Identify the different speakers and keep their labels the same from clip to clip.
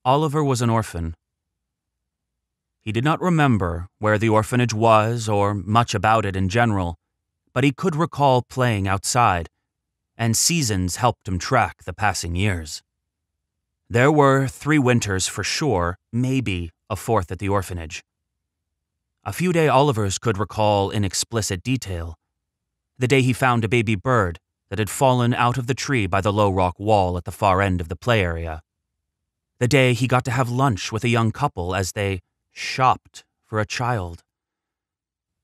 Speaker 1: Oliver was an orphan. He did not remember where the orphanage was or much about it in general, but he could recall playing outside, and seasons helped him track the passing years. There were 3 winters for sure, maybe a 4th at the orphanage. A few day Olivers could recall in explicit detail. The day he found a baby bird that had fallen out of the tree by the low rock wall at the far end of the play area. The day he got to have lunch with a young couple as they shopped for a child.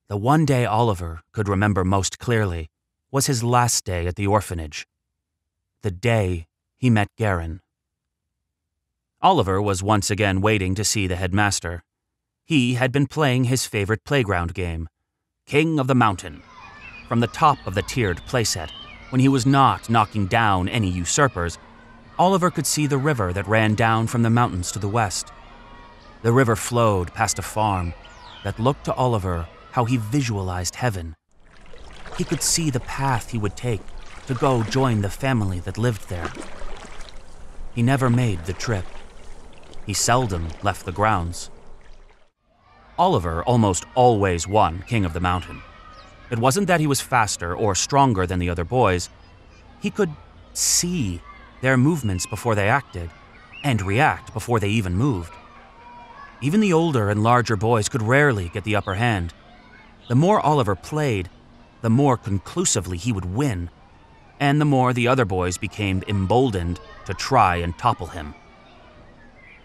Speaker 1: The one day Oliver could remember most clearly was his last day at the orphanage. The day he met Gerin. Oliver was once again waiting to see the headmaster. He had been playing his favorite playground game, King of the Mountain, from the top of the tiered playset. When he was not knocking down any usurpers, Oliver could see the river that ran down from the mountains to the west. The river flowed past a farm that looked to Oliver how he visualized heaven. He could see the path he would take to go join the family that lived there. He never made the trip. He seldom left the grounds. Oliver almost always won King of the Mountain. It wasn't that he was faster or stronger than the other boys. He could see their movements before they acted, and react before they even moved. Even the older and larger boys could rarely get the upper hand. The more Oliver played, the more conclusively he would win, and the more the other boys became emboldened to try and topple him.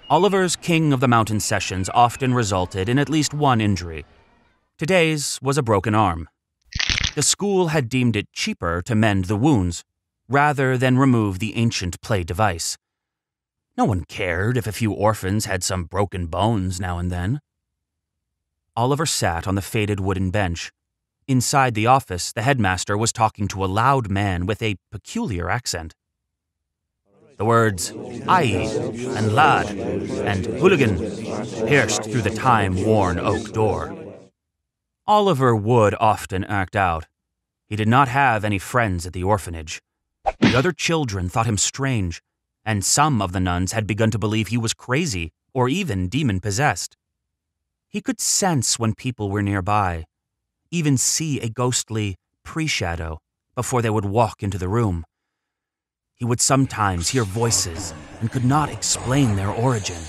Speaker 1: Oliver's King of the Mountain sessions often resulted in at least one injury. Today's was a broken arm. The school had deemed it cheaper to mend the wounds, rather than remove the ancient play device. No one cared if a few orphans had some broken bones now and then. Oliver sat on the faded wooden bench. Inside the office, the headmaster was talking to a loud man with a peculiar accent. The words "aye" and "lad" and "hooligan" pierced through the time-worn oak door. Oliver would often act out. He did not have any friends at the orphanage. The other children thought him strange, and some of the nuns had begun to believe he was crazy or even demon-possessed. He could sense when people were nearby, even see a ghostly pre-shadow before they would walk into the room. He would sometimes hear voices and could not explain their origin.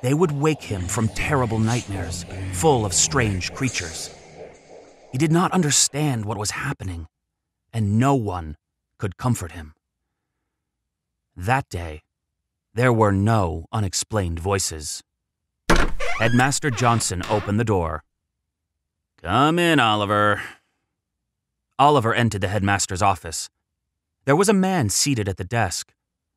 Speaker 1: They would wake him from terrible nightmares full of strange creatures. He did not understand what was happening, and no one could comfort him. That day, there were no unexplained voices. Headmaster Johnson opened the door. "Come in, Oliver." Oliver entered the headmaster's office. There was a man seated at the desk.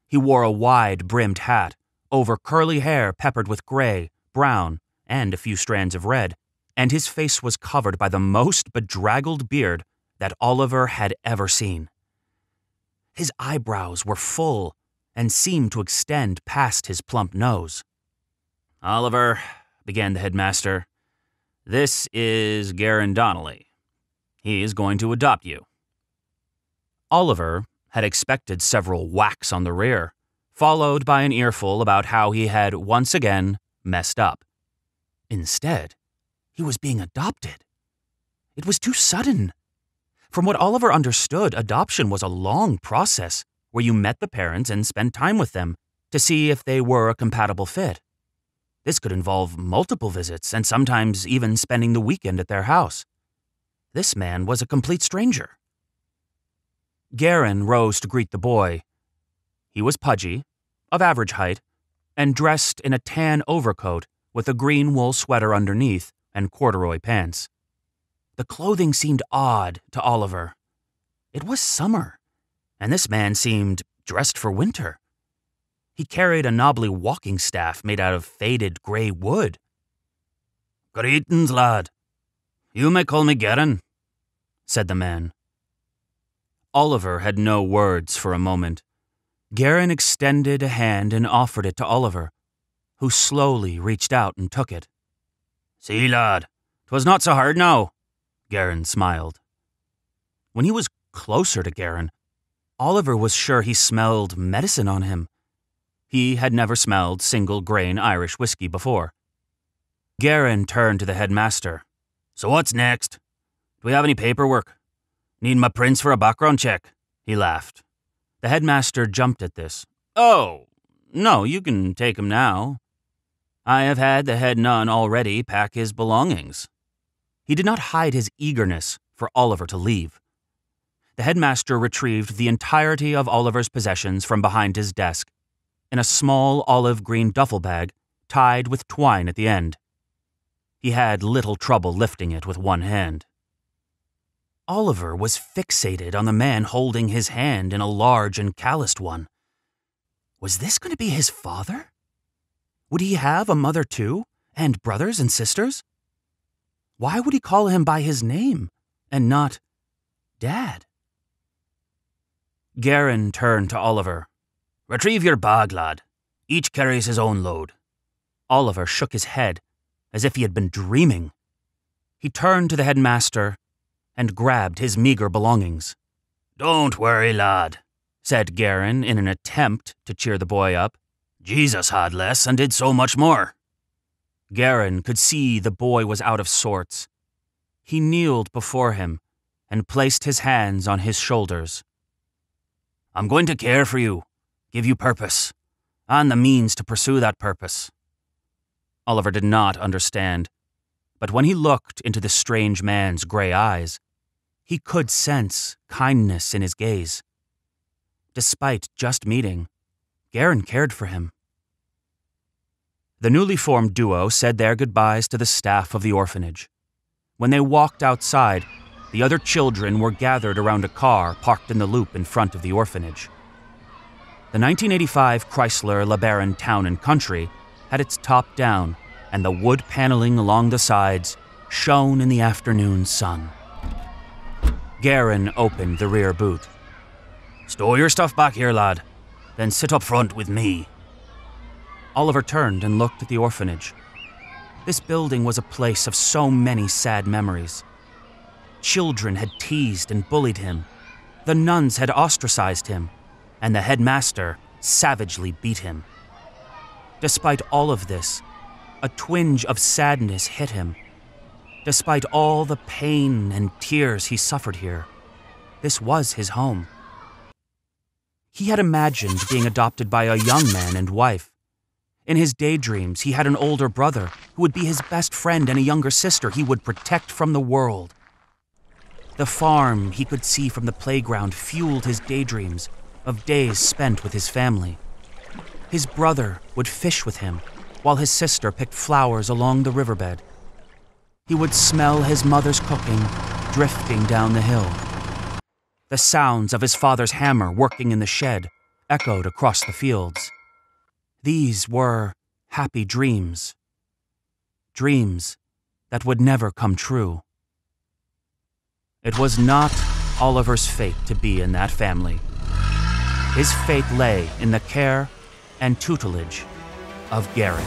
Speaker 1: He wore a wide-brimmed hat, over curly hair peppered with gray, brown, and a few strands of red, and his face was covered by the most bedraggled beard that Oliver had ever seen. His eyebrows were full and seemed to extend past his plump nose. "Oliver," began the headmaster, "this is Gerin Donnelly. He is going to adopt you." Oliver had expected several whacks on the rear, followed by an earful about how he had once again messed up. Instead, he was being adopted. It was too sudden. From what Oliver understood, adoption was a long process where you met the parents and spent time with them to see if they were a compatible fit. This could involve multiple visits and sometimes even spending the weekend at their house. This man was a complete stranger. Gerin rose to greet the boy. He was pudgy, of average height, and dressed in a tan overcoat with a green wool sweater underneath and corduroy pants. The clothing seemed odd to Oliver. It was summer, and this man seemed dressed for winter. He carried a knobbly walking staff made out of faded grey wood. "Greetings, lad. You may call me Gerin," said the man. Oliver had no words for a moment. Gerin extended a hand and offered it to Oliver, who slowly reached out and took it. "See, lad, 'twas not so hard now," Gerin smiled. When he was closer to Gerin, Oliver was sure he smelled medicine on him. He had never smelled single-grain Irish whiskey before. Gerin turned to the headmaster. "So what's next? Do we have any paperwork? Need my prints for a background check?" He laughed. The headmaster jumped at this. "Oh, no, you can take him now. I have had the head nun already pack his belongings." He did not hide his eagerness for Oliver to leave. The headmaster retrieved the entirety of Oliver's possessions from behind his desk in a small olive-green duffel bag tied with twine at the end. He had little trouble lifting it with one hand. Oliver was fixated on the man holding his hand in a large and calloused one. Was this going to be his father? Would he have a mother too, and brothers and sisters? Why would he call him by his name and not Dad? Gerin turned to Oliver. "Retrieve your bag, lad. Each carries his own load." Oliver shook his head as if he had been dreaming. He turned to the headmaster and grabbed his meager belongings. "Don't worry, lad," said Gerin in an attempt to cheer the boy up. "Jesus had less and did so much more." Gerin could see the boy was out of sorts. He kneeled before him and placed his hands on his shoulders. "I'm going to care for you, give you purpose, and the means to pursue that purpose." Oliver did not understand, but when he looked into the strange man's gray eyes, he could sense kindness in his gaze. Despite just meeting, Gerin cared for him. The newly formed duo said their goodbyes to the staff of the orphanage. When they walked outside, the other children were gathered around a car parked in the loop in front of the orphanage. The 1985 Chrysler LeBaron Town & Country had its top down, and the wood paneling along the sides shone in the afternoon sun. Gerin opened the rear boot. "Stow your stuff back here, lad. Then sit up front with me." Oliver turned and looked at the orphanage. This building was a place of so many sad memories. Children had teased and bullied him. The nuns had ostracized him, and the headmaster savagely beat him. Despite all of this, a twinge of sadness hit him. Despite all the pain and tears he suffered here, this was his home. He had imagined being adopted by a young man and wife. In his daydreams, he had an older brother who would be his best friend and a younger sister he would protect from the world. The farm he could see from the playground fueled his daydreams of days spent with his family. His brother would fish with him, while his sister picked flowers along the riverbed. He would smell his mother's cooking drifting down the hill. The sounds of his father's hammer working in the shed echoed across the fields. These were happy dreams. Dreams that would never come true. It was not Oliver's fate to be in that family. His fate lay in the care and tutelage of Gerin.